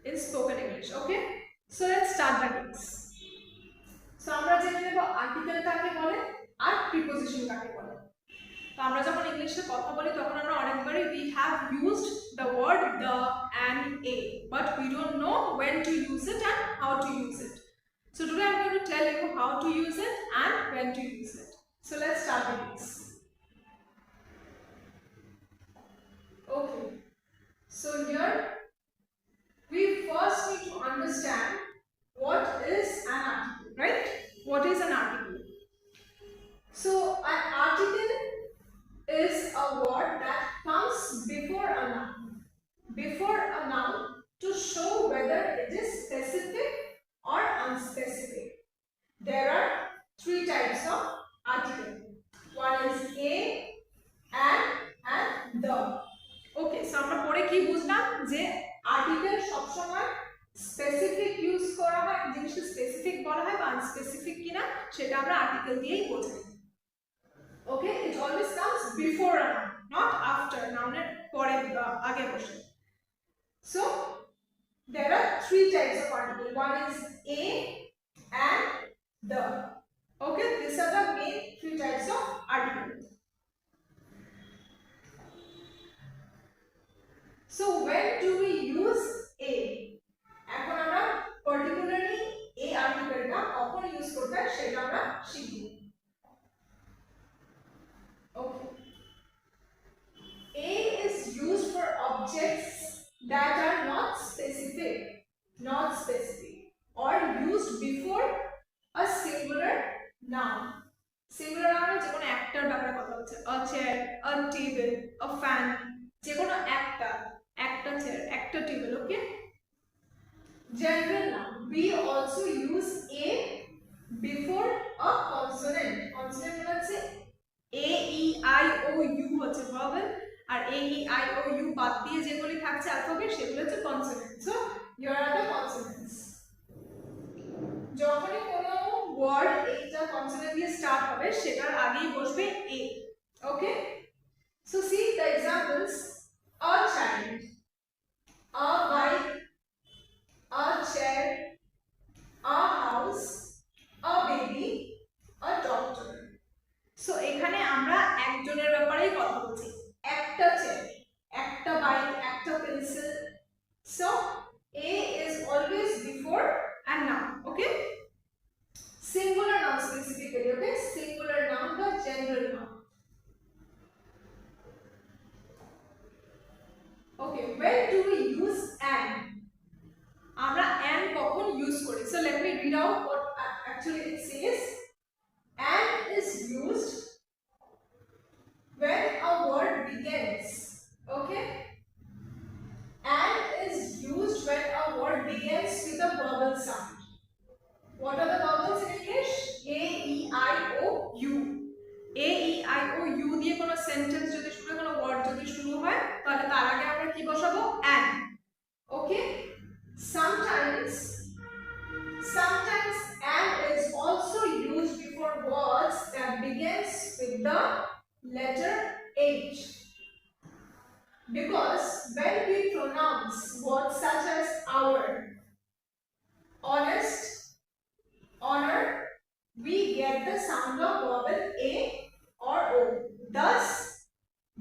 in spoken English. Okay, so let's start the case. So আমরা জেনে নেব article কাকে বলে আর প্রিপোজিশন কাকে বলে। তো আমরা যখন ইংলিশে কথা বলি তখন আমরা অনেকবারই we have used the word the and a, but we don't know when to use it and how to use it. So today I'm going to tell you how to use it and when to use it. So let's start the case. Okay, so here we first need to understand what is an article, right? What is an article? So an article is a word that comes before a noun to show whether it is specific or unspecific. There are three types of article. One is a, and the. Okay, so আমরা পরে কি বুঝলাম যে article সব সময় specific use করা হয়, জিনিসটা স্পেসিফিক বলা হয় বা আনস্পেসিফিক কিনা সেটা আমরা আর্টিকেল দিয়েই বোঝাই। Okay, it always comes before a noun, not after noun এর পরে বা আগে বসে। So there are three types of article. One is a and the. Okay, these are the main three types of article. So when do we use a? এখন আমরা particularly a আর্টিকেলটা কখন use করতে হয় সেটা আমরা শিখব। Okay. A is used for objects that are not specific or used before a singular noun. Singular noun যে কোনো একটার ব্যাপারে কথা হচ্ছে, a chair, a table, a fan, যে কোনো একটা chair, একটা table. Okay. General noun, we also use a before a consonant. Consonant হচ্ছে a e i o u হচ্ছে vowel R a e i o u বাদ দিয়ে যেগুলি থাকছে অ্যালফাবেট সেগুলো হচ্ছে consonant. So here are the consonants. যখনই কোনো ওয়ার্ড এইটা কনসোনেন্ট দিয়ে স্টার্ট হবে সেটার আগেই বসবে a। Okay, so C the examples: a child, a bike, a chair, a house, a baby, a doctor. So এখানে আমরা একজনের ব্যাপারেই কথা বলছি, একটা চেয়ার, একটা বাইক, একটা pencil. So a is always before a noun. Okay, singular noun specifically. Okay, singular noun the general noun. Okay, when do we use an? আমরা an কখন ইউজ করি? So let me read out what actually it says. An is used when a word begins. Okay, and is used when a word begins with a vowel sound. What are the vowels in English? A, E, I, O, U. A, E, I, O, U দিয়ে কোনো sentence যদি শুরু হয়, কোনো word যদি শুরু হয়, তাহলে তার আগে আমরা কি বসাবো? an. Okay, sometimes an is also used before words that begins with the letter H, because when we pronounce words such as our, honest, honor, we get the sound of vowel A or O. Thus,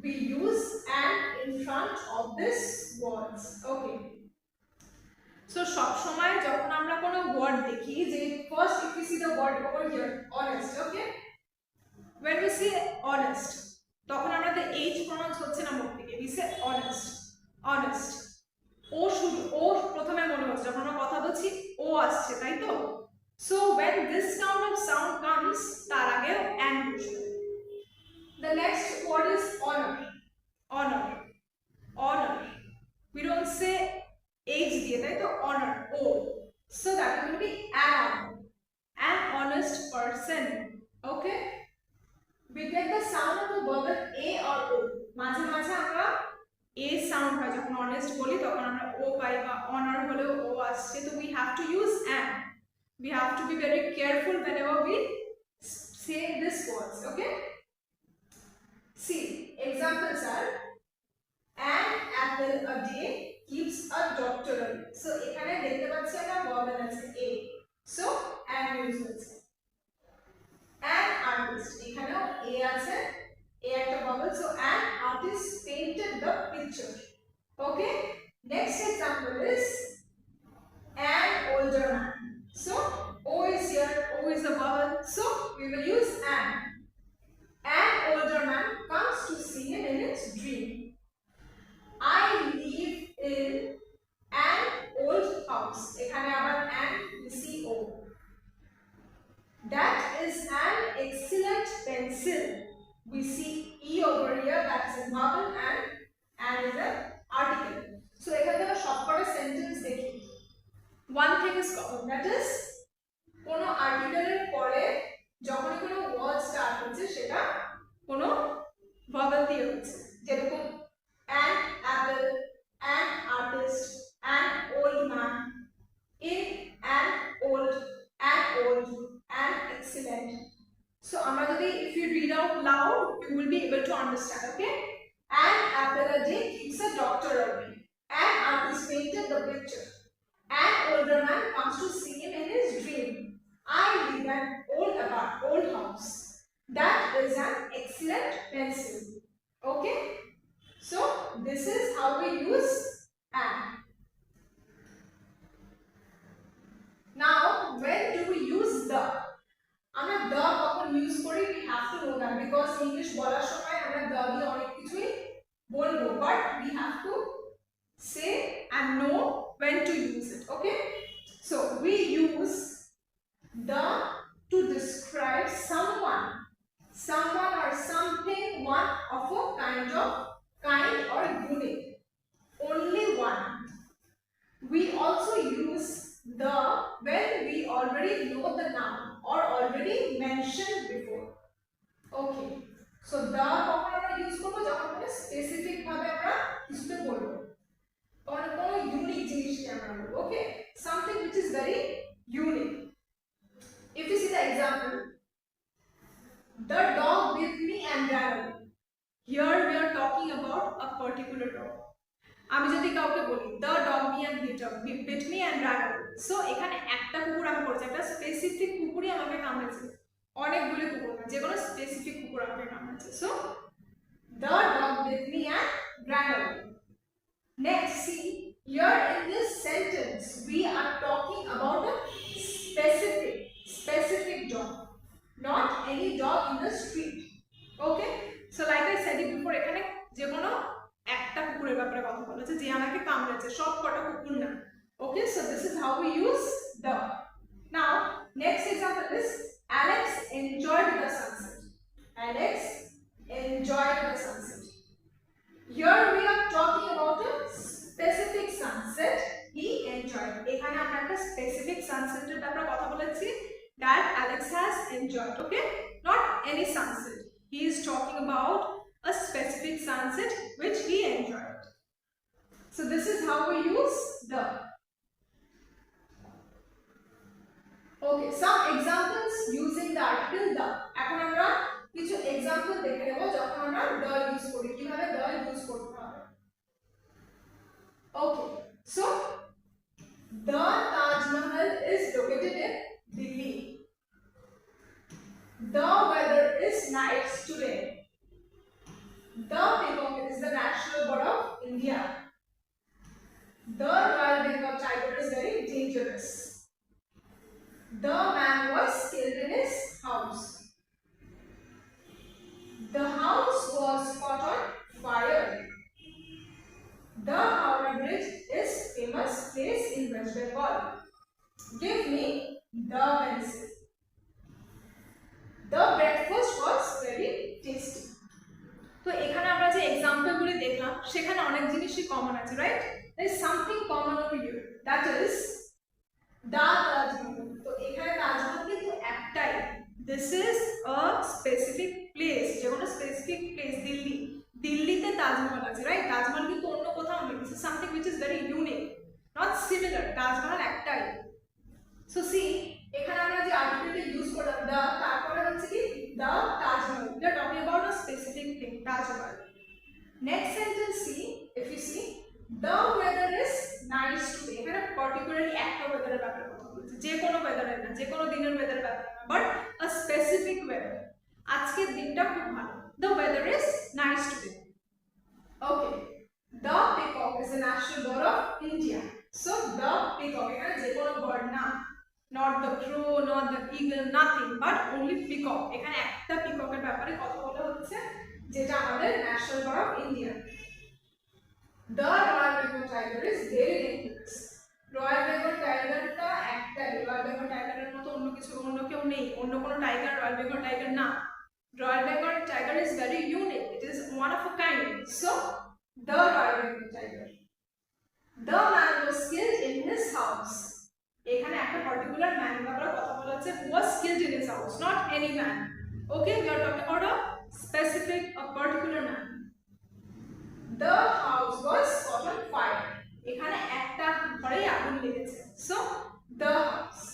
we use an in front of these words. Okay. So সব সময় যখন আমরা কোনো word দেখি, যে first if we see the word over here, honest. Okay, when we see honest, তখন আমাদের h pronounce হচ্ছে না মুখ থেকে, we say honest. ও শুরু, ও প্রথমে মনে হচ্ছে যখন আমরা কথা বলছি ও আসছে, তাই তো? So when this kind of sound comes, তার আগে and বসবে। The next word is honor. We don't say h দিয়ে, তাই তো? honor, o. So that will be an honest person. Okay, we get the sound of the vowel a or o. মাঝে মাঝে আমরা a sound হয় যখন honest বলি, তখন আমরা o পাই, বা honor হলেও o আসছে। তো we have to use an. We have to be very careful whenever we say these words. Okay, see, examples are an apple a day keeps a doctor away. So example is an older man. So O is here, O is a vowel, so we will use an. An older man comes to see him in his dream. I live in an old house. এখানে আবার an, we see O. That is an excellent pencil. We see E over here, that is a vowel, and is an article. So এখানে আমরা সবকটা sentence দেখি। One thing is common, that is কোনো আর্টিকেলের পরে যখনই কোনো ওয়ার্ড স্টার্ট হচ্ছে সেটা কোনো ভাওয়েল দিয়ে হচ্ছে, যেরকম an apple, an artist, an old man, in an old, an excellent. So amra jodi if you read out loud you will be able to understand. Okay, an apple a day keeps a doctor away. An artist painted the picture. An older man comes to see him in his dream. I live an old house. That is an excellent pencil. Okay, so this is how we use an. Now when do we use the? আমরা the কখন use করি we have to know that, because English বলার সময় আমরা the দিয়ে অনেক কিছুই বলবো, but we have to say and know when to use it. Okay, so we use the to describe someone or something, one of a kind or unit, only one. We also use the when we already know the noun or already mentioned before. Okay, so the কখন আমরা use করব যখন কোনো specific ভাবে আমরা কিছুতে বলবো, তখন কোনো ইউনিক জিনিসকে আমরা বলবো। ওকে, something which is very unique. If you see the example, the dog bit me and ran away. Here we are talking about a particular dog. আমি যদি কাউকে বলি the dog bit me and ran away, so এখানে একটা কুকুর আমি বলছি, একটা স্পেসিফিক কুকুরই আমাকে কামড়েছে, অনেকগুলো কুকুর না, যে কোনো স্পেসিফিক কুকুর আমাকে কামড়েছে। so the dog bit me and ran away. Next, see here in this sentence we are talking about a specific dog, not any dog in the street. Okay, so like I said it before, এখানে যে কোনো একটা কুকুরের ব্যাপারে কথা বলেছে যে আমাকে কামড়েছে, সব কটা কুকুর না। Okay, so this is how we use the. Now next example is Alex enjoyed the sunset. Alex enjoyed the sunset. Here we are talking about a specific sunset he enjoyed. এখানে আমরা একটা specific sunset এর ব্যাপারে কথা বলেছি that Alex has enjoyed. Okay, not any sunset. He is talking about a specific sunset which he enjoyed. So this is how we use the. Okay, some examples using the article the. এখন আমরা কিছু example দেখে নেব যখন আমরা the use করি, কিভাবে the use করতে হবে। Okay, so the Taj Mahal is located in Delhi. The weather is nice today. The peacock is the national bird of India. The Royal Bengal tiger is very dangerous. The man was killed in his house. The house was caught on fire. The Howrah Bridge is famous place in West Bengal. Give me the pencil. The breakfast was very tasty. তো এখানে আমরা যে example গুলি দেখলাম সেখানে অনেক জিনিসই common আছে, right? there is something common over here, that is the Taj Mahal. তো এখানে তাজমহল কিন্তু একটাই, this is a specific place, যে কোনো specific place, দিল্লিতে তাজমহল আছে, রাইট? তাজমহল কিন্তু অন্য কোথাও নেই, this is something which is very unique, not similar. Taj Mahal একটাই। so see এখানে আমরা যে আর্টিকেলটা ইউজ করলাম the, তারপরে হচ্ছে কি the Taj Mahal, we are talking about a specific thing, Taj Mahal. Next sentence, see, if you see the weather is nice today, এখানে particularly একটা ওয়েদারের ব্যাপারে কথা বলছি, যে কোনো ওয়েদারের না, যে কোনো দিনের ওয়েদারের ব্যাপারে না, but a specific weather, আজকের দিনটা খুব ভালো, the weather is nice today. Okay, the peacock is the national bird of India. peacock. এখানে যে কোনো bird না, not the crow, not the eagle, nothing, but only peacock. এখানে একটা peacock এর ব্যাপারে কথা বলা হচ্ছে, যেটা আমাদের national bird of India. The Royal Bengal tiger is very dangerous. Royal Bengal টাইগারটা একটাই, রয়্যাল বেঙ্গল টাইগারের মতো অন্য কেউ নেই, অন্য কোনো টাইগার রয়্যাল বেঙ্গল টাইগার না। Royal Bengal tiger is very unique. It is one of a kind. So, the Royal Bengal tiger. The man was killed in his house. এখানে একটা particular man ব্যাপারে কথা বলা হচ্ছে, who was killed in his house, not any man. Okay, we are talking about a specific, a particular man. The house was caught on fire. এখানে একটা ঘরেই আগুন লেগেছে। So, the house.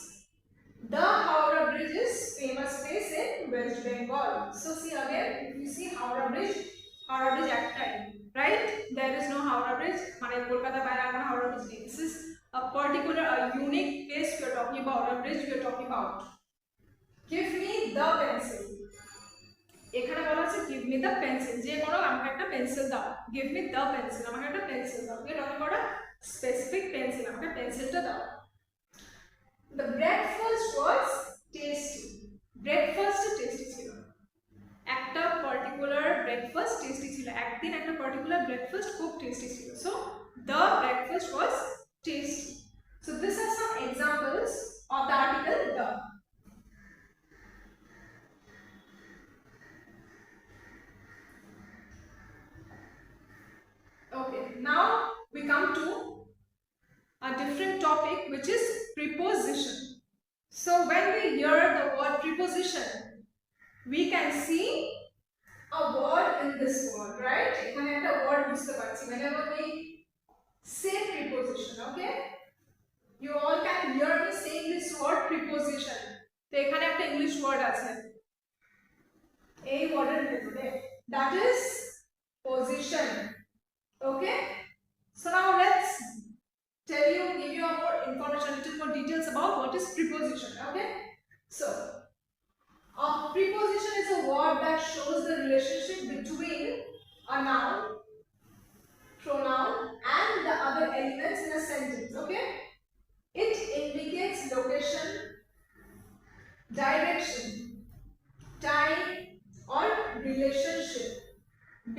The Howrah Bridge is famous place in West Bengal. So see again, if you see Howrah Bridge একটাই, right? There is no Howrah Bridge. মানে কলকাতা বাইরে আমরা Howrah Bridge নেই. This is a particular, a unique place we are talking about. Howrah Bridge we are talking about. Give me the pencil. এখানে বলা আছে give me the pencil. যে কোনো আমাকে একটা পেন্সিল দাও। Give me the pencil. আমাকে একটা পেন্সিল দাও। We are talking about a specific pencil. আমাকে পেন্সিলটা দাও। The breakfast was tasty. Breakfast tasty ছিল। একটা particular breakfast tasty ছিল। একদিন একটা particular breakfast খুব tasty ছিল। So the breakfast was tasty. So these are some examples of the article the. Okay, now we come to a different topic, which is preposition. So when we hear the word preposition, we can see a word in this word, right? এখানে একটা word বুঝতে পারছি whenever we say preposition, okay? You all can hear me saying this word preposition. তো এখানে একটা English word আছে এই ওয়ার্ডের ভিতরে, that is position. Okay? So now let's give you more information, little more details about what is preposition. Okay? So, a preposition is a word that shows the relationship between a noun, pronoun, and the other elements in a sentence. Okay? It indicates location, direction, time, or relationship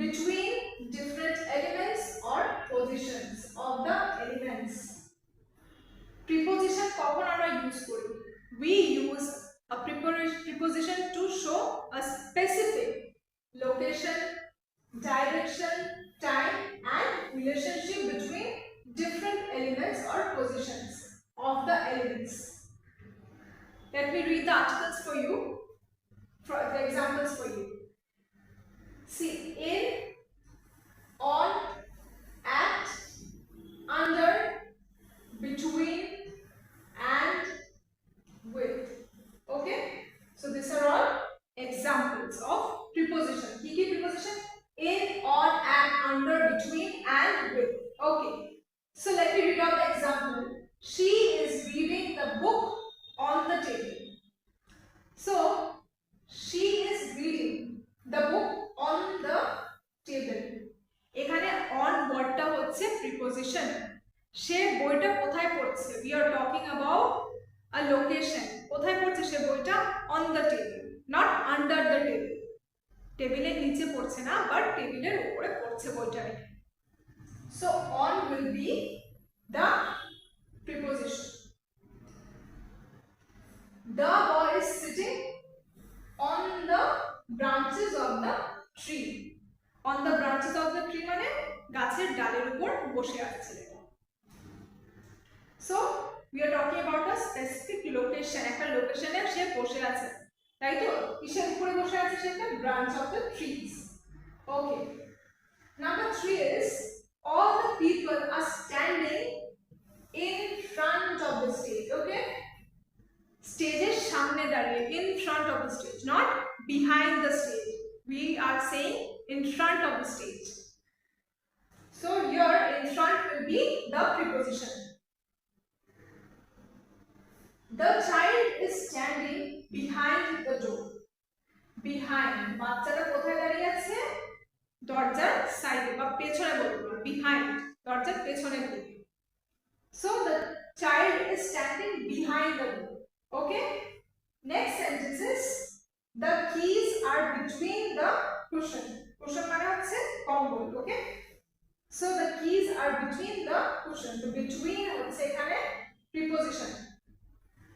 between different elements or positions of the elements. Preposition কখন আমরা use করি? We use a preposition to show a specific location, direction, time, and relationship between different elements or positions of the elements. Let me read the articles for you, for the examples for you. See, in, on, at, under, between, and with. Okay? So these are all examples of preposition. Key preposition: in, on, at, under, between, and with. Okay. So let me read out the example. She is reading the book on the table. So she is reading the book on the table. এখানে on wordটা হচ্ছে preposition. সে বইটা কোথায় পড়ছে? We are talking about a location. কোথায় পড়ছে সে বইটা? On the table, not under the table. টেবিলের নিচে পড়ছে না, but টেবিলের উপরে পড়ছে বইটা। So on will be the preposition. The boy is sitting on the branches of the tree. On the branches of the tree মানে গাছের ডালের উপর বসে আছে। So we are talking about a specific location. একটা লোকেশনে সে বসে আছে, তাই তো? কিসের উপরে বসে আছে সেটা? branch of the trees. Okay. Number 3 is all the people are standing in front of the stage. Okay? Stage's সামনে দাঁড়িয়ে, in front of the stage, not behind the stage. We are saying in front of the stage. So here in front will be the preposition. The child is standing behind the door. Behind, বাচ্চাটা কোথায় দাঁড়িয়ে আছে? দরজার সাইডে বা পেছনে বলবো, behind, দরজার পেছনে দিকে. So the child is standing behind the door. Okay. Next sentence is the keys are between the cushion. Cushion মানে হচ্ছে কম্বল. Okay. So the keys are between the cushion. The between হচ্ছে এখানে preposition.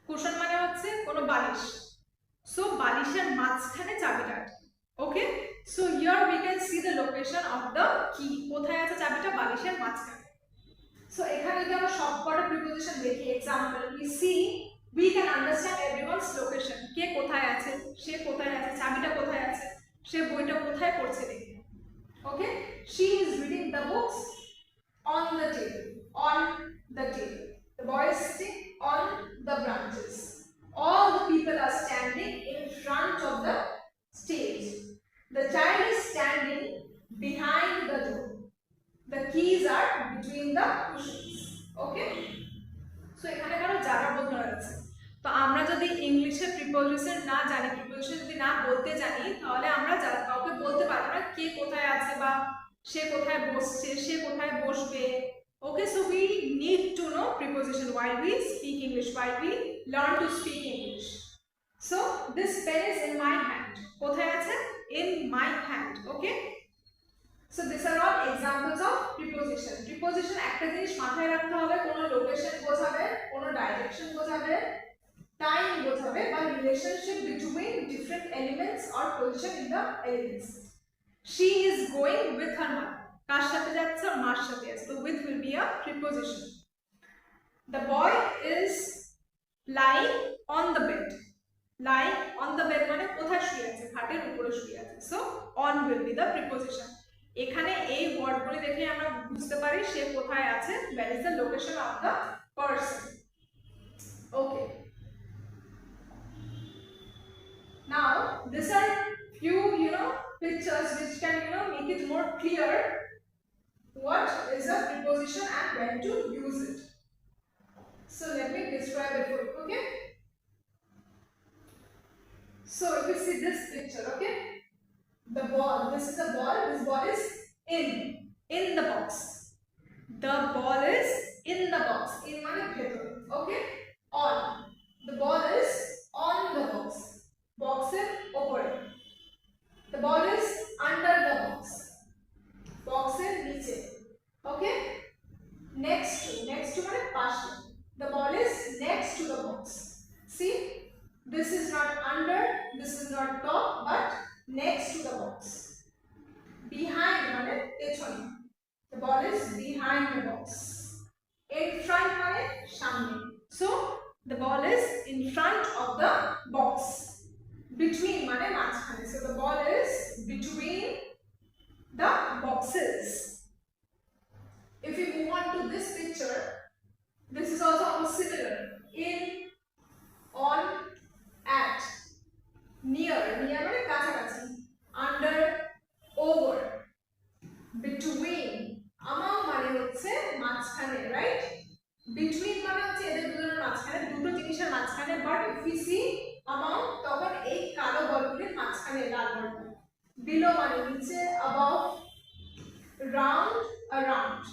Cushion মানে হচ্ছে কোনো বালিশ. So বালিশের মাঝখানে চাবিটা. Okay. So here we can see the location of the key. কোথায় আছে চাবিটা? বালিশের মাঝখানে. So এখানে যদি আমরা সবকটা preposition দেখি, example we see, we can understand everyone's location. কে কোথায় আছে, সে কোথায় আছে, চাবিটা কোথায় আছে, সে বইটা কোথায় পড়ছে দেখি. Okay, she is reading the books on the table. On the table. The boy is sitting on the branches. All the people are standing in front of the stage. The child is standing behind the door. The keys are between the cushions. Okay. So এখানে কারো জায়গা বলতে আছে. তো আমরা যদি ইংলিশে preposition না জানি, প্রিপোজিশন যদি না বলতে জানি, তাহলে আমরা কাউকে বলতে পারবো না কে কোথায় আছে বা সে কোথায় বসছে, সে কোথায় বসবে. Okay, so we need to know preposition while we speak English, while we learn to speak English. So this pen is in my hand. কোথায় আছে? In my hand. Okay. So these are all examples of preposition. Preposition একটা জিনিস মাথায় রাখতে হবে, কোনো location বোঝাবে, কোনো ডাইরেকশন বোঝাবে, টাইম বোঝাবে বা relationship between different elements or position in the elements. She is going with her mother. কার সাথে যাচ্ছে? ওর মার সাথে যাচ্ছে. So with will be a preposition. The boy is lying on the bed. Lying on the bed মানে কোথায় শুয়ে আছে? খাটের উপরে শুয়ে আছে. So on will be the preposition. এখানে এই ওয়ার্ডগুলি দেখে আমরা বুঝতে পারি সে কোথায় আছে. Where is the location of the person. Okay. Now these are few pictures which can make it more clear what is a preposition and when to use it. So let me describe it for you. Okay. So if you see this picture, okay, the ball, this is a ball, this ball is in the box. The ball is in the box. In মানে ভেতর. Okay. On. The ball is on the box. Box এর উপরে. The ball is under the box. Box এর নিচে. Okay. Next to মানে পাশে. The ball is next to the box. See, this is not under, this is not top, but next to the box. Behind মানে পেছনে. The ball is behind the box. In front মানে সামনে. So the ball is in front of the box. Between মানে মাঝখানে. So the ball is between the boxes. If we move on to this picture, this is also almost similar. In, on, at, near মানে কাছাকাছি, under, over, between, among মানে হচ্ছে মাঝখানে, right? Between মানে হচ্ছে এদের দুজনের মাঝখানে, দুটো জিনিসের মাঝখানে, but if we see among তখন এই কালো বলগুলির মাঝখানে লাল বলটা. Below মানে নিচে, above, round, around,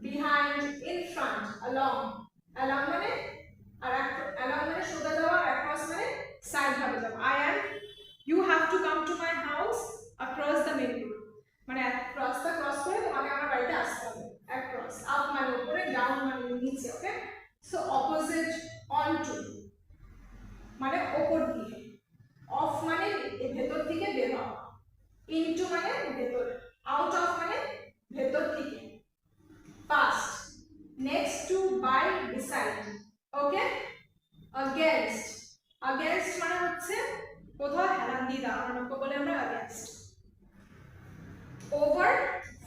behind, in front, along মানে আর along মানে সোজা যাওয়া, across মানে সাইড ভাবে যাওয়া. You have to come to my house across the main road. মানে রাস্তা ক্রস করে তোমাকে আমার বাড়িতে আসতে হবে. Across, up মানে উপরে, down মানে নিচে. Okay. So opposite, onto মানে উপর দিকে, off মানে ভেতর থেকে বের হওয়া, into মানে ভেতর, out of মানে ভেতর থেকে, past, next to, by, beside. Okay. Against মানে হচ্ছে কোথাও হেলান দিয়ে দাঁড়ানো, বলে আমরা against. Over,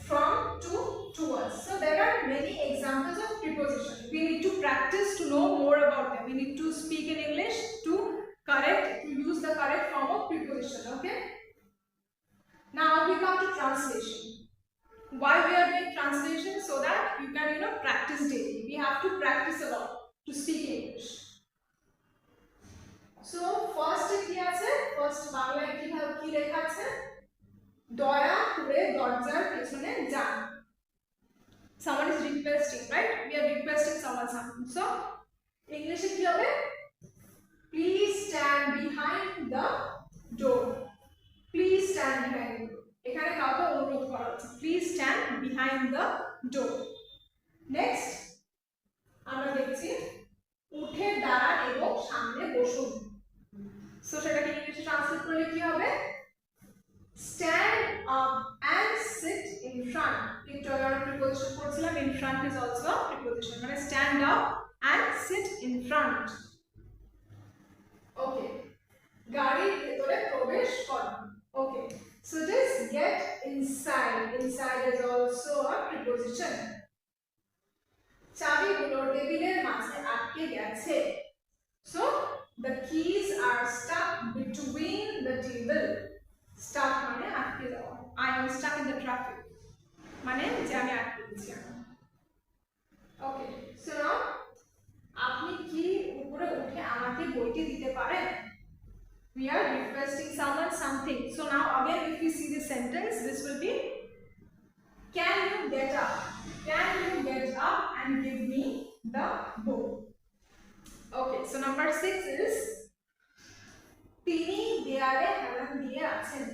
from, to, towards. So there are many examples of preposition. We need to practice to know more about them. We need to speak in English to use the correct form of preposition. Okay. Now we come to translation. Why we are doing translation? So that you can practice daily. We have to practice a lot to speak English. So first কি আছে? First বাংলায় কি লেখা আছে? দয়া করে দরজার পেছনে যান. Someone is requesting, right? We are requesting someone something. So ইংলিশে কি হবে? Please stand behind the door. Please stand behind the ডোর, এখানে কাউকে অনুরোধ করা হচ্ছে, please stand behind the door. Next আমরা দেখছি উঠে দাঁড়ান এবং সামনে বসুন। সো সেটাকে ইংলিশে ট্রান্সলেট করলে কি হবে? stand up and sit in front. Pictorial preposition করছিলাম, in front is also a preposition, মানে stand up and sit in front. Okay, গাড়ির ভেতরে প্রবেশ করুন। Okay, so this get inside, inside is also a preposition. চাবিগুলো টেবিলের মাঝে আটকে গেছে। So the keys are stuck between the table. Stuck মানে আটকে যাওয়া। I am stuck in the traffic মানে যে আমি আটকে গেছি। Okay, so now আপনি কি উপরে উঠে আমাকে বইটি দিতে পারেন? We are requesting someone something. So now again if you see the sentence, this will be can you get up? Can you get up and give me the book? Okay, so number 6 is তিনি দেয়ালে হেলান দিয়ে আছেন।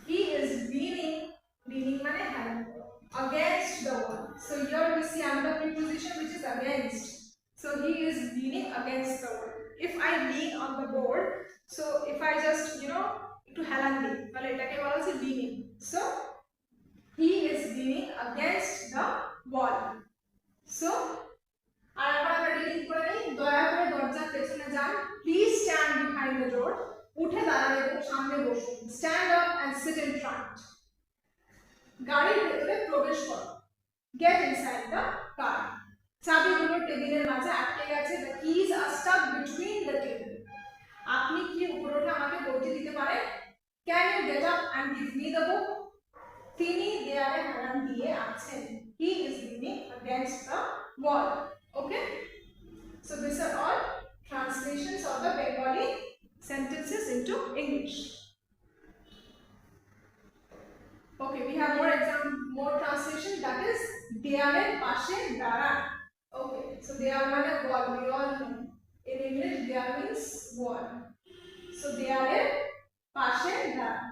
He is leaning মানে হেলান against the wall. So here we see another preposition which is against. So he is leaning against the wall. If I lean on the board, so if I just একটু হেলান দিই তাহলে এটাকে বলা হচ্ছে leaning. So he is leaning against the wall. So আর আমরা reading করে নেই, দয়া করে দরজার পেছনে যান, please stand behind the door, উঠে দাঁড়ান এবং সামনে বসুন, stand up and sit in front. গাড়ির ভেতরে প্রবেশ করো, গেট ইনসাইড দ্য কার। চাবিগুলো টেবিলের মাঝে আটকে গেছে, the keys are stuck between the table. আপনি কি উপরে উঠে আমাকে বইটি দিতে পারেন? Can you get up and give me the book? তিনি দেয়ালে হেলান দিয়ে আছেন, he is leaning against the wall. Okay, so these are all translations of the Bengali sentences into English. Okay, we have more translation, that is deyaler pashe daran. Okay, so deyal mane wall, we all know in English deyal means wall. So deyaler pashe daran,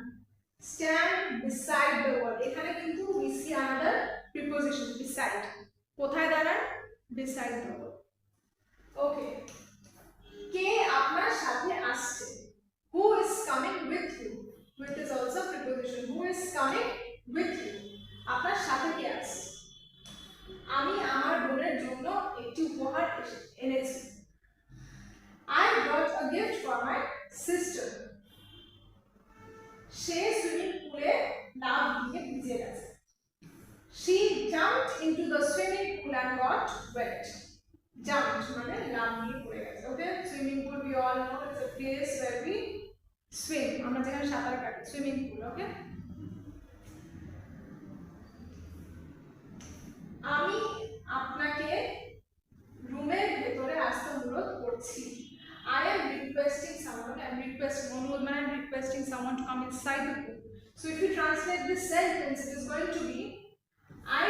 stand beside the wall. এখানে কিন্তু we see another preposition beside. কোথায় দাঁড়ান? beside the wall. Okay, কে আপনার সাথে আসছে? who is coming with you? with is also preposition. who is coming with you? আপনার সাথে কে আসছে? আমি আমার বোনের জন্য একটি উপহার এনেছি। I brought a gift for my sister. Say swimming পুলে লাফ দিয়ে ভিজে গেছে। She jumped into the swimming pool and got wet. Jumped মানে লাফ দিয়ে পড়ে গেছে। Okay, swimming pool we all know it's a place where we swim. আমরা যেখানে সাঁতার কাটি, swimming pool. Okay, আমি আপনাকে রুমের ভেতরে আসতে অনুরোধ করছি। I am requesting someone. I am requesting অনুরোধ মানে I am requesting someone to come inside the pool. So if you translate this sentence, it is going to be I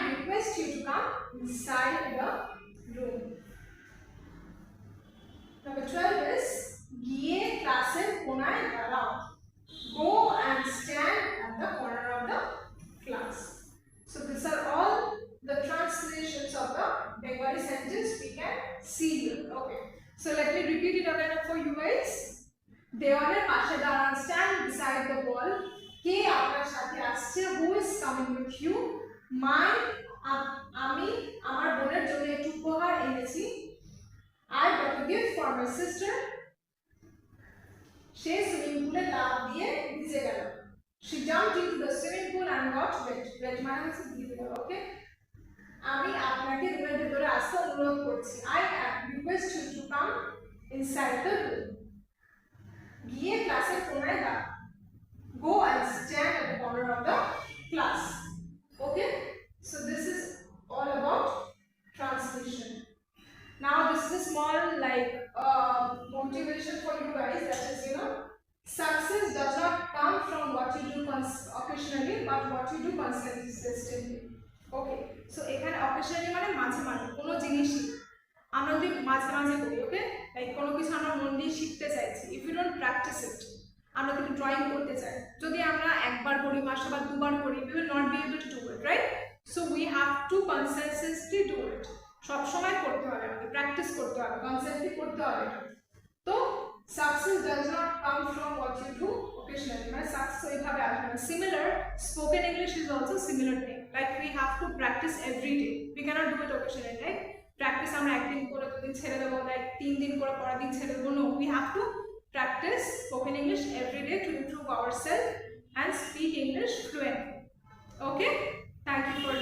request you to come inside the room. Number 12 is গিয়ে ক্লাসের কোণায় দাঁড়াও, go and stand at the corner of the class. So these are all the translations of the Bengali sentence we can see here. Okay, so let me repeat it again for you guys. দেওয়ালের পাশে দাঁড়ান, stand beside the wall. কে আপনার সাথে আসছে? who is coming with you? আমি আমার বোনের জন্য একটু উপহার এনেছি। I got a gift for my sister. Say swimming পুলে লাফ দিয়ে ভিজে গেল। She jumped into the swimming pool and got wet. Wet মানে হচ্ছে ভিজে গেল। Okay, আমি আপনাকে রুমের ভেতরে আসতে অনুরোধ করছি। I request you to come inside the room. গিয়ে ক্লাসের কোণায় দাঁড়াও, go and stand at the corner of the class. Okay, so this is all about translation. Now this is a small motivation for you guys, that is success does not come from what you do occasionally but what you do consistently. Okay, so এখানে occasionally মানে মাঝে মাঝে, কোনো মাঝে মাঝে করি, ওকে? Like কোনো কিছু আমরা মন দিয়ে শিখতে চাইছি, ইফ ইউ ডোন্ট প্র্যাকটিস ইট, আমরা কিন্তু ড্রয়িং করতে চাই, যদি আমরা একবার করি, মাসে বা দুবার করি, we will not be able to do it, right? So we have to consistently do it, সব সময় করতে হবে, আমাদের প্র্যাকটিস করতে হবে, কনসেপ্টলি করতে হবে। তো success does not come from what you do occasionally, মানে সাকসেস এইভাবে আসবে না। Similar spoken English is also similar thing, like we have to practice every day, we cannot do it occasionally, right? Practice আমরা একদিন করে দুদিন ছেড়ে দেবো, লাইক 3 দিন করে পরের দিন ছেড়ে দেবো, no, we have to practice spoken English every day to improve ourselves and speak English fluently. Okay, thank you for